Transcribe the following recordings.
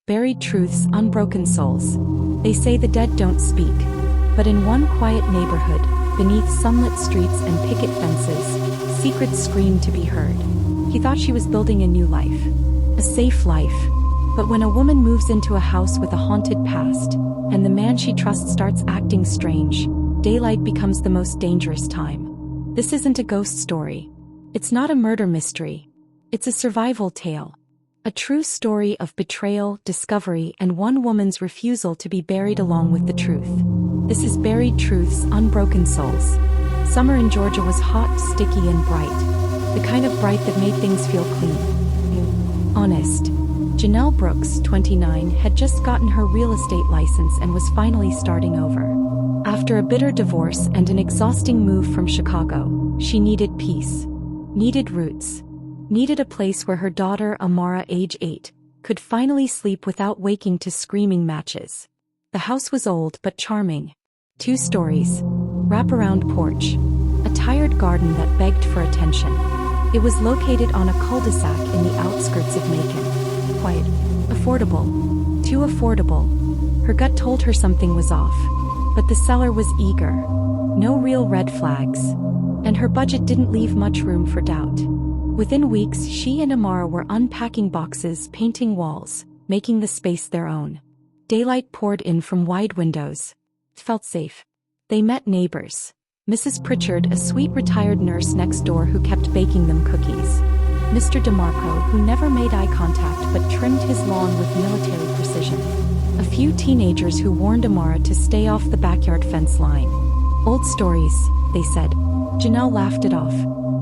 Buried truths, unbroken souls. They say the dead don't speak. But in one quiet neighborhood, beneath sunlit streets and picket fences, secrets screamed to be heard. He thought she was building a new life. A safe life. But when a woman moves into a house with a haunted past, and the man she trusts starts acting strange, daylight becomes the most dangerous time. This isn't a ghost story. It's not a murder mystery. It's a survival tale. A true story of betrayal, discovery, and one woman's refusal to be buried along with the truth. This is Buried Truths, Unbroken Souls. Summer in Georgia was hot, sticky, and bright. The kind of bright that made things feel clean. Honest. Janelle Brooks, 29, had just gotten her real estate license and was finally starting over. After a bitter divorce and an exhausting move from Chicago, she needed peace. Needed roots. Needed a place where her daughter, Amara, age 8, could finally sleep without waking to screaming matches. The house was old but charming. 2 stories. Wraparound porch. A tired garden that begged for attention. It was located on a cul-de-sac in the outskirts of Macon. Quiet. Affordable. Too affordable. Her gut told her something was off. But the seller was eager. No real red flags. And her budget didn't leave much room for doubt. Within weeks, she and Amara were unpacking boxes, painting walls, making the space their own. Daylight poured in from wide windows. It felt safe. They met neighbors. Mrs. Pritchard, a sweet retired nurse next door who kept baking them cookies. Mr. DeMarco, who never made eye contact but trimmed his lawn with military precision. A few teenagers who warned Amara to stay off the backyard fence line. Old stories, they said. Janelle laughed it off.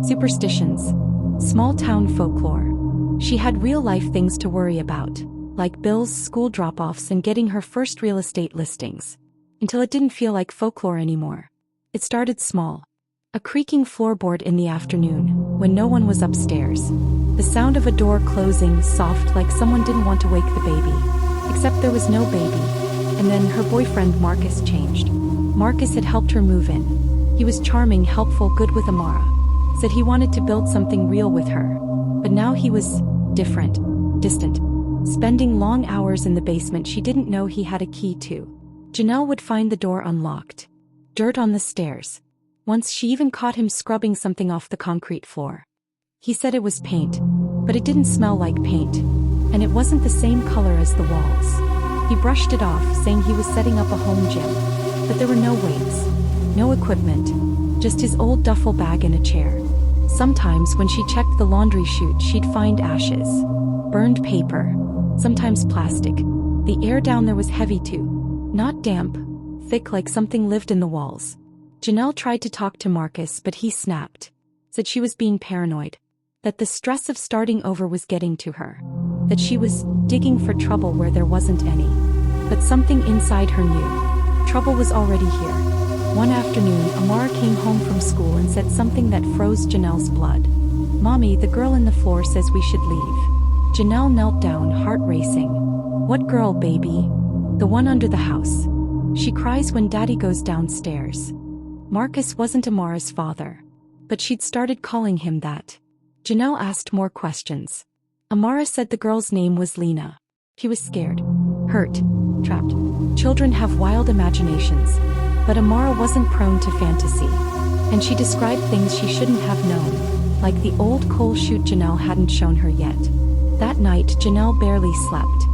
Superstitions. Small-town folklore. She had real-life things to worry about, like bills, school drop-offs, and getting her first real estate listings. Until it didn't feel like folklore anymore. It started small. A creaking floorboard in the afternoon, when no one was upstairs. The sound of a door closing, soft, like someone didn't want to wake the baby. Except there was no baby. And then her boyfriend Marcus changed. Marcus had helped her move in. He was charming, helpful, good with Amara. Said he wanted to build something real with her. But now he was different, distant. Spending long hours in the basement she didn't know he had a key to. Janelle would find the door unlocked. Dirt on the stairs. Once she even caught him scrubbing something off the concrete floor. He said it was paint, but it didn't smell like paint. And it wasn't the same color as the walls. He brushed it off, saying he was setting up a home gym. But there were no weights, no equipment, just his old duffel bag and a chair. Sometimes when she checked the laundry chute she'd find ashes, burned paper, sometimes plastic. The air down there was heavy too, not damp, thick like something lived in the walls. Janelle tried to talk to Marcus but he snapped, said she was being paranoid, that the stress of starting over was getting to her, that she was digging for trouble where there wasn't any. But something inside her knew, trouble was already here. One afternoon, Amara came home from school and said something that froze Janelle's blood. "Mommy, the girl in the floor says we should leave." Janelle knelt down, heart racing. "What girl, baby?" "The one under the house. She cries when Daddy goes downstairs." Marcus wasn't Amara's father, but she'd started calling him that. Janelle asked more questions. Amara said the girl's name was Lena. He was scared, hurt, trapped. Children have wild imaginations. But Amara wasn't prone to fantasy. And she described things she shouldn't have known, like the old coal chute Janelle hadn't shown her yet. That night, Janelle barely slept.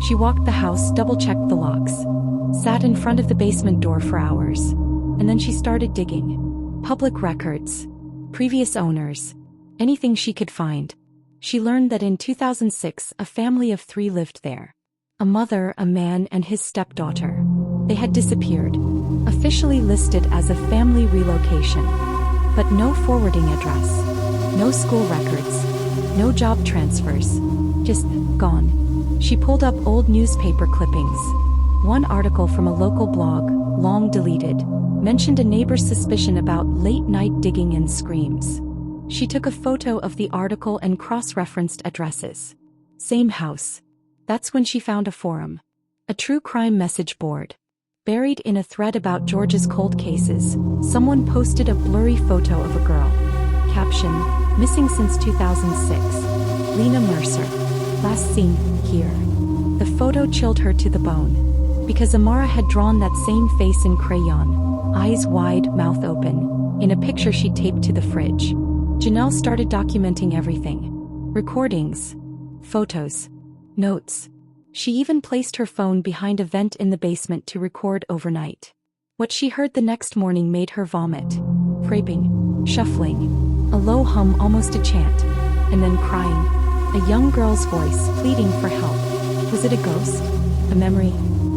She walked the house, double-checked the locks, sat in front of the basement door for hours. And then she started digging. Public records, previous owners, anything she could find. She learned that in 2006, a family of 3 lived there. A mother, a man, and his stepdaughter. They had disappeared. Officially listed as a family relocation. But no forwarding address. No school records. No job transfers. Just gone. She pulled up old newspaper clippings. One article from a local blog, long deleted, mentioned a neighbor's suspicion about late-night digging and screams. She took a photo of the article and cross-referenced addresses. Same house. That's when she found a forum. A true crime message board. Buried in a thread about Georgia's cold cases, someone posted a blurry photo of a girl. Caption, "Missing since 2006. Lena Mercer. Last seen here." The photo chilled her to the bone. Because Amara had drawn that same face in crayon, eyes wide, mouth open, in a picture she taped to the fridge. Janelle started documenting everything. Recordings, photos, notes. She even placed her phone behind a vent in the basement to record overnight. What she heard the next morning made her vomit. Scraping, shuffling, a low hum, almost a chant, and then crying. A young girl's voice pleading for help. Was it a ghost? A memory?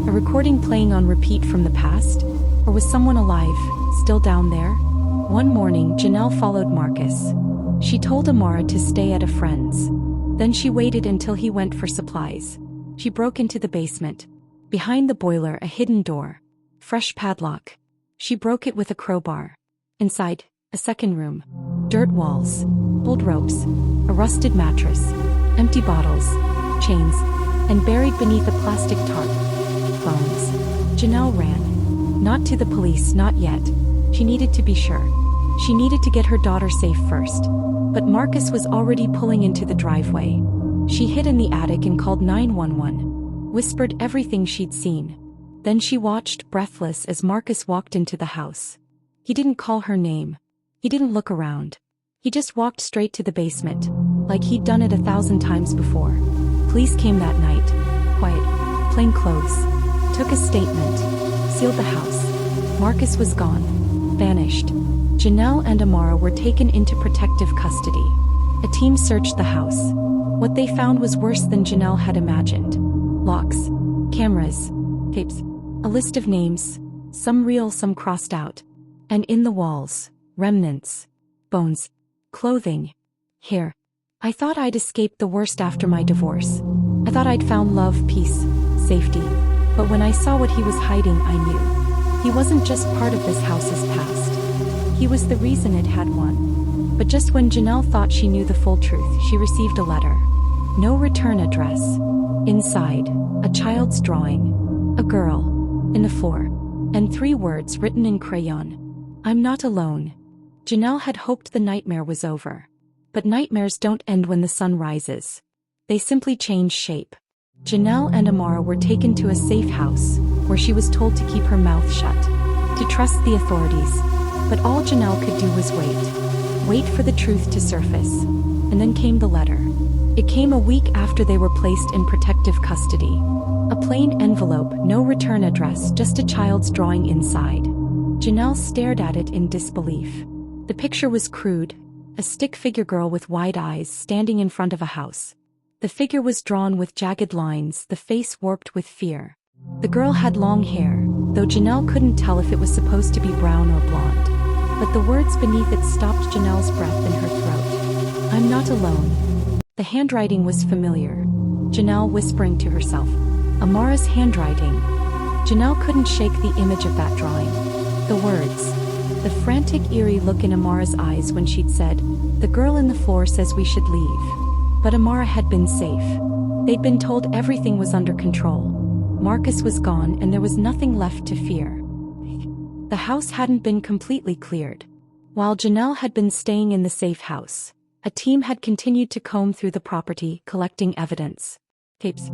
A recording playing on repeat from the past? Or was someone alive, still down there? One morning, Janelle followed Marcus. She told Amara to stay at a friend's. Then she waited until he went for supplies. She broke into the basement. Behind the boiler, a hidden door. Fresh padlock. She broke it with a crowbar. Inside, a second room. Dirt walls. Old ropes. A rusted mattress. Empty bottles. Chains. And buried beneath a plastic tarp. Bones. Janelle ran. Not to the police, not yet. She needed to be sure. She needed to get her daughter safe first. But Marcus was already pulling into the driveway. She hid in the attic and called 911. Whispered everything she'd seen. Then she watched, breathless, as Marcus walked into the house. He didn't call her name. He didn't look around. He just walked straight to the basement, like he'd done it 1,000 times before. Police came that night. Quiet. Plain clothes. Took a statement. Sealed the house. Marcus was gone. Vanished. Janelle and Amara were taken into protective custody. A team searched the house. What they found was worse than Janelle had imagined. Locks. Cameras. Tapes. A list of names. Some real, some crossed out. And in the walls, remnants. Bones. Clothing. Hair. I thought I'd escaped the worst after my divorce. I thought I'd found love, peace, safety. But when I saw what he was hiding, I knew. He wasn't just part of this house's past. He was the reason it had one. But just when Janelle thought she knew the full truth, she received a letter. No return address. Inside, a child's drawing. A girl. In the floor. And 3 words written in crayon. I'm not alone. Janelle had hoped the nightmare was over. But nightmares don't end when the sun rises. They simply change shape. Janelle and Amara were taken to a safe house, where she was told to keep her mouth shut. To trust the authorities. But all Janelle could do was wait. Wait for the truth to surface. And then came the letter. It came a week after they were placed in protective custody. A plain envelope, no return address, just a child's drawing inside. Janelle stared at it in disbelief. The picture was crude. A stick figure girl with wide eyes standing in front of a house. The figure was drawn with jagged lines, the face warped with fear. The girl had long hair, though Janelle couldn't tell if it was supposed to be brown or blonde. But the words beneath it stopped Janelle's breath in her throat. I'm not alone. The handwriting was familiar. Janelle whispering to herself. Amara's handwriting. Janelle couldn't shake the image of that drawing. The words. The frantic, eerie look in Amara's eyes when she'd said, the girl in the floor says we should leave. But Amara had been safe. They'd been told everything was under control. Marcus was gone and there was nothing left to fear. The house hadn't been completely cleared. While Janelle had been staying in the safe house, a team had continued to comb through the property, collecting evidence. Tapes.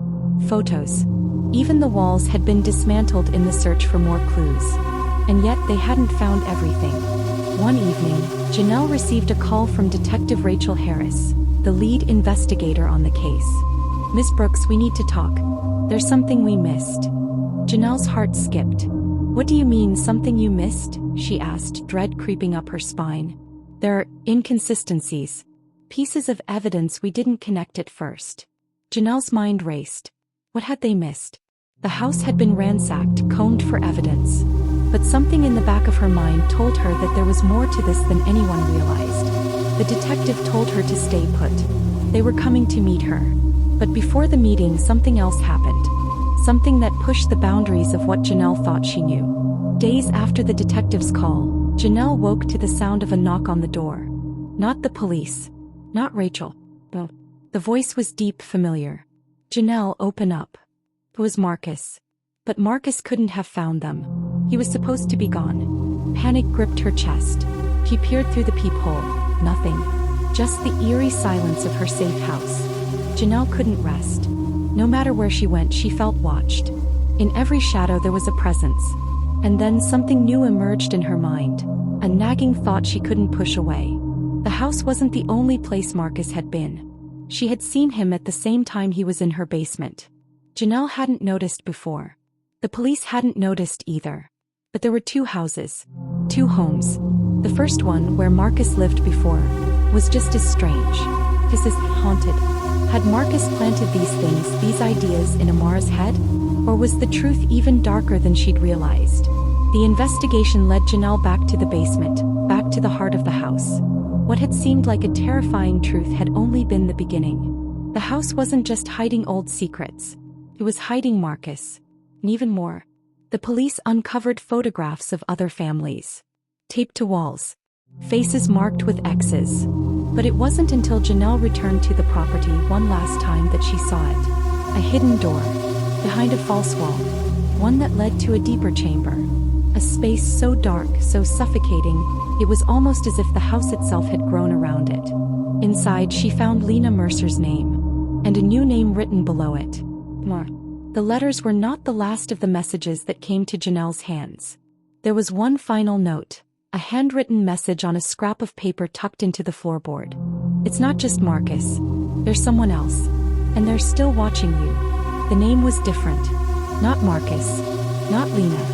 Photos. Even the walls had been dismantled in the search for more clues. And yet they hadn't found everything. One evening, Janelle received a call from Detective Rachel Harris, the lead investigator on the case. Miss Brooks, we need to talk. There's something we missed. Janelle's heart skipped. What do you mean, something you missed? She asked, dread creeping up her spine. There are inconsistencies. Pieces of evidence we didn't connect at first. Janelle's mind raced. What had they missed? The house had been ransacked, combed for evidence. But something in the back of her mind told her that there was more to this than anyone realized. The detective told her to stay put. They were coming to meet her. But before the meeting, something else happened. Something that pushed the boundaries of what Janelle thought she knew. Days after the detective's call, Janelle woke to the sound of a knock on the door. Not the police. Not Rachel. No. The voice was deep, familiar. Janelle, open up. It was Marcus. But Marcus couldn't have found them. He was supposed to be gone. Panic gripped her chest. She peered through the peephole. Nothing. Just the eerie silence of her safe house. Janelle couldn't rest. No matter where she went, she felt watched. In every shadow there was a presence. And then something new emerged in her mind, a nagging thought she couldn't push away. The house wasn't the only place Marcus had been. She had seen him at the same time he was in her basement. Janelle hadn't noticed before. The police hadn't noticed either. But there were two houses, two homes. The first one, where Marcus lived before, was just as strange. Just as haunted. Had Marcus planted these things, these ideas in Amara's head? Or was the truth even darker than she'd realized? The investigation led Janelle back to the basement, back to the heart of the house. What had seemed like a terrifying truth had only been the beginning. The house wasn't just hiding old secrets. It was hiding Marcus. And even more, the police uncovered photographs of other families. Taped to walls. Faces marked with X's. But it wasn't until Janelle returned to the property one last time that she saw it. A hidden door. Behind a false wall. One that led to a deeper chamber. A space so dark, so suffocating, it was almost as if the house itself had grown around it. Inside, she found Lena Mercer's name. And a new name written below it. Mar. The letters were not the last of the messages that came to Janelle's hands. There was one final note. A handwritten message on a scrap of paper tucked into the floorboard. It's not just Marcus. There's someone else. And they're still watching you. The name was different. Not Marcus. Not Lena.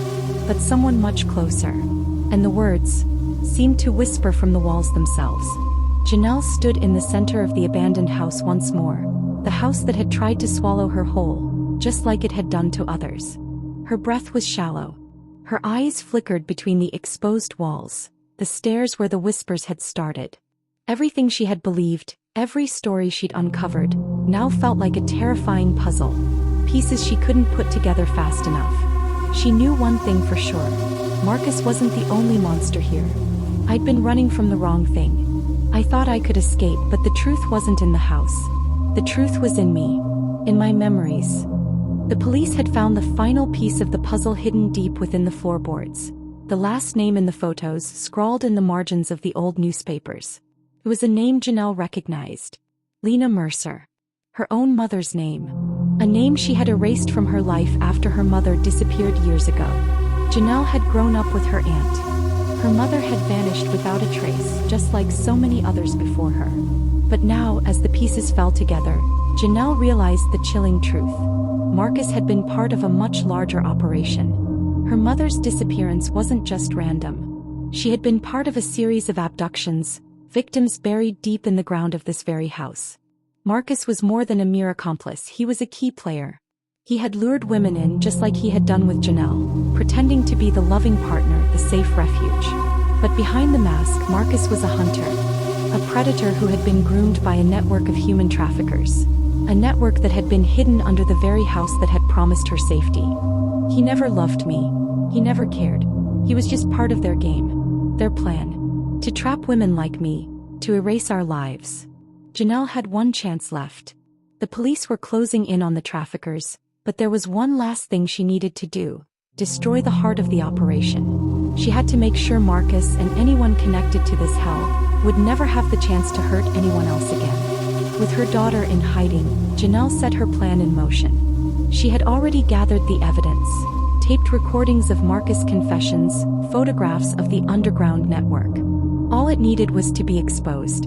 But someone much closer. And the words seemed to whisper from the walls themselves. Janelle stood in the center of the abandoned house once more. The house that had tried to swallow her whole, just like it had done to others. Her breath was shallow. Her eyes flickered between the exposed walls, the stairs where the whispers had started. Everything she had believed, every story she'd uncovered, now felt like a terrifying puzzle. Pieces she couldn't put together fast enough. She knew one thing for sure. Marcus wasn't the only monster here. I'd been running from the wrong thing. I thought I could escape, but the truth wasn't in the house. The truth was in me. In my memories. The police had found the final piece of the puzzle hidden deep within the floorboards. The last name in the photos scrawled in the margins of the old newspapers. It was a name Janelle recognized. Lena Mercer. Her own mother's name. A name she had erased from her life after her mother disappeared years ago. Janelle had grown up with her aunt. Her mother had vanished without a trace, just like so many others before her. But now, as the pieces fell together, Janelle realized the chilling truth. Marcus had been part of a much larger operation. Her mother's disappearance wasn't just random. She had been part of a series of abductions, victims buried deep in the ground of this very house. Marcus was more than a mere accomplice, he was a key player. He had lured women in just like he had done with Janelle, pretending to be the loving partner, the safe refuge. But behind the mask, Marcus was a hunter. A predator who had been groomed by a network of human traffickers. A network that had been hidden under the very house that had promised her safety. He never loved me. He never cared. He was just part of their game. Their plan. To trap women like me. To erase our lives. Janelle had one chance left. The police were closing in on the traffickers, but there was one last thing she needed to do. Destroy the heart of the operation. She had to make sure Marcus and anyone connected to this hell would never have the chance to hurt anyone else again. With her daughter in hiding, Janelle set her plan in motion. She had already gathered the evidence, taped recordings of Marcus' confessions, photographs of the underground network. All it needed was to be exposed.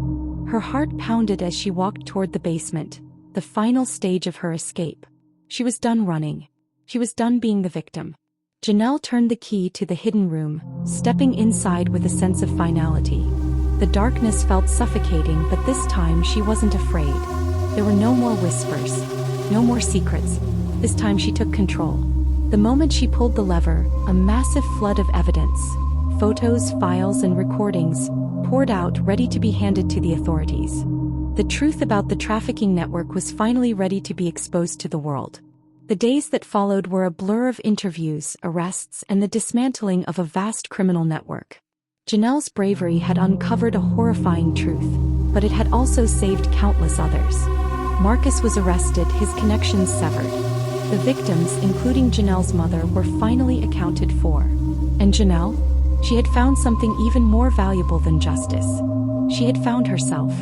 Her heart pounded as she walked toward the basement, the final stage of her escape. She was done running. She was done being the victim. Janelle turned the key to the hidden room, stepping inside with a sense of finality. The darkness felt suffocating, but this time she wasn't afraid. There were no more whispers, no more secrets. This time she took control. The moment she pulled the lever, a massive flood of evidence, photos, files, and recordings, poured out, ready to be handed to the authorities. The truth about the trafficking network was finally ready to be exposed to the world. The days that followed were a blur of interviews, arrests, and the dismantling of a vast criminal network. Janelle's bravery had uncovered a horrifying truth, but it had also saved countless others. Marcus was arrested, his connections severed. The victims, including Janelle's mother, were finally accounted for. And Janelle? She had found something even more valuable than justice. She had found herself.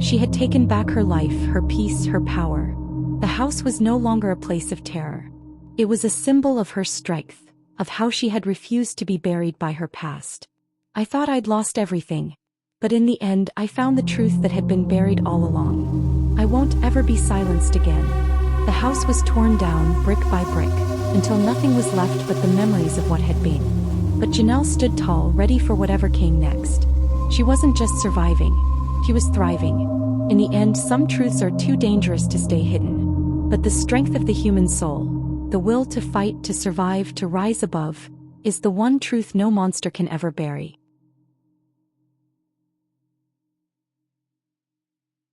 She had taken back her life, her peace, her power. The house was no longer a place of terror. It was a symbol of her strength, of how she had refused to be buried by her past. I thought I'd lost everything, but in the end I found the truth that had been buried all along. I won't ever be silenced again. The house was torn down brick by brick, until nothing was left but the memories of what had been. But Janelle stood tall, ready for whatever came next. She wasn't just surviving, she was thriving. In the end, some truths are too dangerous to stay hidden. But the strength of the human soul, the will to fight, to survive, to rise above, is the one truth no monster can ever bury.